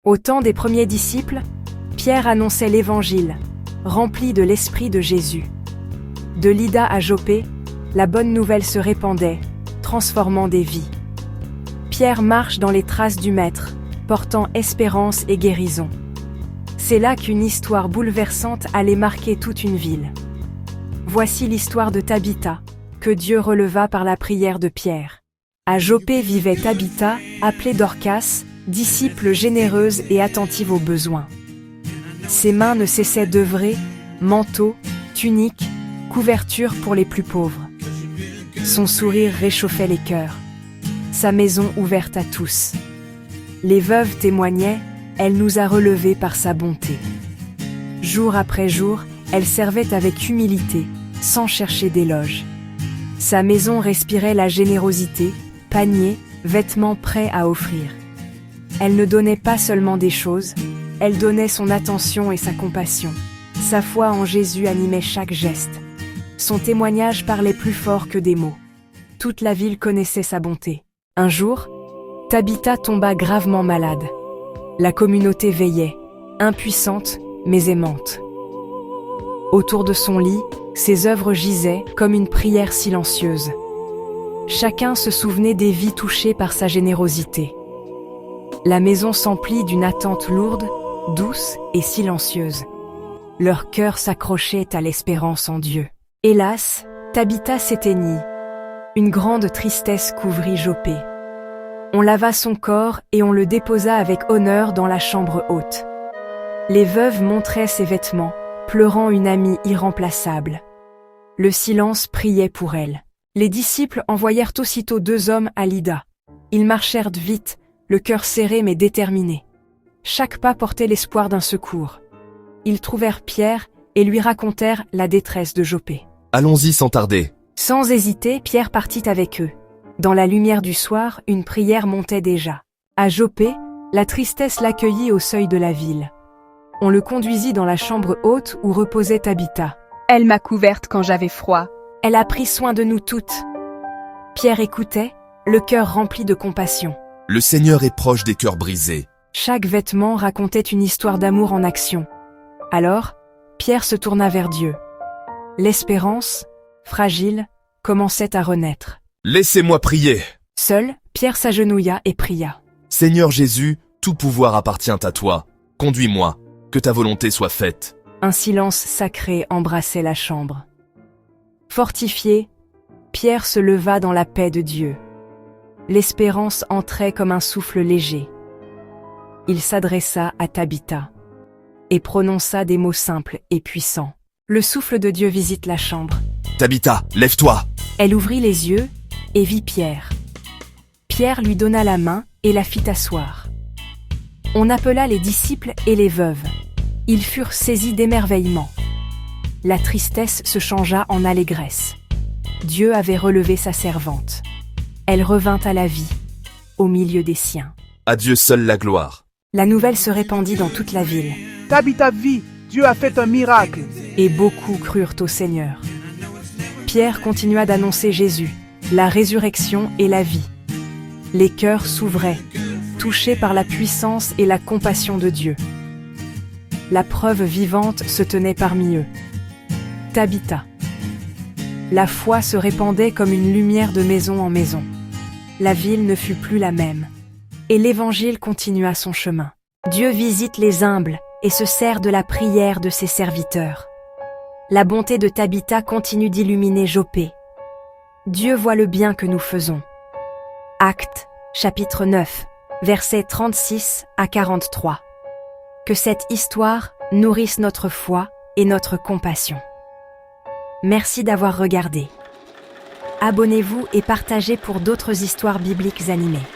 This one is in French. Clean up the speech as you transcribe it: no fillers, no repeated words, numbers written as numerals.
Au temps des premiers disciples, Pierre annonçait l'Évangile, rempli de l'Esprit de Jésus. De Lydda à Joppé, la bonne nouvelle se répandait, transformant des vies. Pierre marche dans les traces du Maître, portant espérance et guérison. C'est là qu'une histoire bouleversante allait marquer toute une ville. Voici l'histoire de Tabitha, que Dieu releva par la prière de Pierre. À Joppé vivait Tabitha, appelée Dorcas, disciple généreuse et attentive aux besoins. Ses mains ne cessaient d'œuvrer, manteaux, tuniques, couvertures pour les plus pauvres. Son sourire réchauffait les cœurs. Sa maison ouverte à tous. Les veuves témoignaient, elle nous a relevés par sa bonté. Jour après jour, elle servait avec humilité, sans chercher d'éloges. Sa maison respirait la générosité, paniers, vêtements prêts à offrir. Elle ne donnait pas seulement des choses, elle donnait son attention et sa compassion. Sa foi en Jésus animait chaque geste. Son témoignage parlait plus fort que des mots. Toute la ville connaissait sa bonté. Un jour, Tabitha tomba gravement malade. La communauté veillait, impuissante mais aimante. Autour de son lit, ses œuvres gisaient comme une prière silencieuse. Chacun se souvenait des vies touchées par sa générosité. La maison s'emplit d'une attente lourde, douce et silencieuse. Leur cœur s'accrochait à l'espérance en Dieu. Hélas, Tabitha s'éteignit. Une grande tristesse couvrit Joppé. On lava son corps et on le déposa avec honneur dans la chambre haute. Les veuves montraient ses vêtements, pleurant une amie irremplaçable. Le silence priait pour elle. Les disciples envoyèrent aussitôt 2 hommes à Lydda. Ils marchèrent vite, le cœur serré mais déterminé. Chaque pas portait l'espoir d'un secours. Ils trouvèrent Pierre et lui racontèrent la détresse de Joppé. Allons-y sans tarder. Sans hésiter, Pierre partit avec eux. Dans la lumière du soir, une prière montait déjà. À Joppé, la tristesse l'accueillit au seuil de la ville. On le conduisit dans la chambre haute où reposait Tabitha. Elle m'a couverte quand j'avais froid. Elle a pris soin de nous toutes. Pierre écoutait, le cœur rempli de compassion. Le Seigneur est proche des cœurs brisés. Chaque vêtement racontait une histoire d'amour en action. Alors, Pierre se tourna vers Dieu. L'espérance, fragile, commençait à renaître. Laissez-moi prier. Seul, Pierre s'agenouilla et pria. Seigneur Jésus, tout pouvoir appartient à toi. Conduis-moi, que ta volonté soit faite. Un silence sacré embrassait la chambre. Fortifié, Pierre se leva dans la paix de Dieu. L'espérance entrait comme un souffle léger. Il s'adressa à Tabitha et prononça des mots simples et puissants. Le souffle de Dieu visite la chambre. Tabitha, lève-toi. Elle ouvrit les yeux et vit Pierre. Pierre lui donna la main et la fit asseoir. On appela les disciples et les veuves. Ils furent saisis d'émerveillement. La tristesse se changea en allégresse. Dieu avait relevé sa servante. Elle revint à la vie, au milieu des siens. À Dieu seul la gloire. La nouvelle se répandit dans toute la ville. Tabitha vit, Dieu a fait un miracle. Et beaucoup crurent au Seigneur. Pierre continua d'annoncer Jésus, la résurrection et la vie. Les cœurs s'ouvraient, touchés par la puissance et la compassion de Dieu. La preuve vivante se tenait parmi eux. Tabitha. La foi se répandait comme une lumière de maison en maison. La ville ne fut plus la même. Et l'Évangile continua son chemin. Dieu visite les humbles et se sert de la prière de ses serviteurs. La bonté de Tabitha continue d'illuminer Joppé. Dieu voit le bien que nous faisons. Actes, chapitre 9, versets 36 à 43. Que cette histoire nourrisse notre foi et notre compassion. Merci d'avoir regardé. Abonnez-vous et partagez pour d'autres histoires bibliques animées.